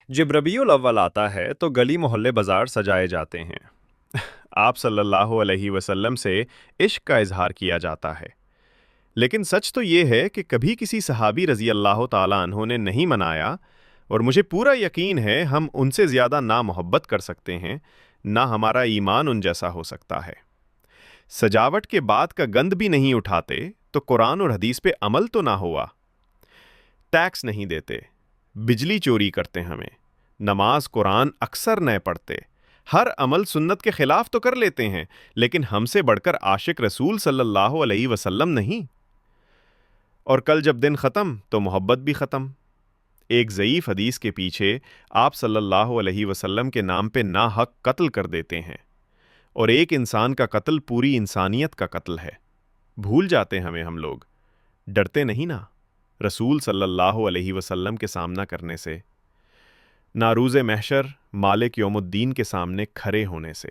جب ربیع الاول آتا ہے تو گلی محلے بازار سجائے جاتے ہیں۔ آپ صلی اللہ علیہ وسلم سے عشق کا اظہار کیا جاتا ہے۔ لیکن سچ تو یہ ہے کہ کبھی کسی صحابی رضی اللہ تعالیٰ عنہ نے نہیں منایا، اور مجھے پورا یقین ہے ہم ان سے زیادہ نہ محبت کر سکتے ہیں، نہ ہمارا ایمان ان جیسا ہو سکتا ہے۔ سجاوٹ کے بعد کا گند بھی نہیں اٹھاتے تو قرآن اور حدیث پہ عمل تو نہ ہوا۔ ٹیکس نہیں دیتے، بجلی چوری کرتے ہمیں، نماز قرآن اکثر نہ پڑھتے، ہر عمل سنت کے خلاف تو کر لیتے ہیں، لیکن ہم سے بڑھ کر عاشق رسول صلی اللہ علیہ وسلم نہیں۔ اور کل جب دن ختم تو محبت بھی ختم۔ ایک ضعیف حدیث کے پیچھے آپ صلی اللہ علیہ وسلم کے نام پہ ناحق قتل کر دیتے ہیں، اور ایک انسان کا قتل پوری انسانیت کا قتل ہے۔ بھول جاتے ہمیں ہم لوگ، ڈرتے نہیں نا رسول صلی اللہ علیہ وسلم کے سامنا کرنے سے، نہ روز محشر مالک یوم الدین کے سامنے کھڑے ہونے سے۔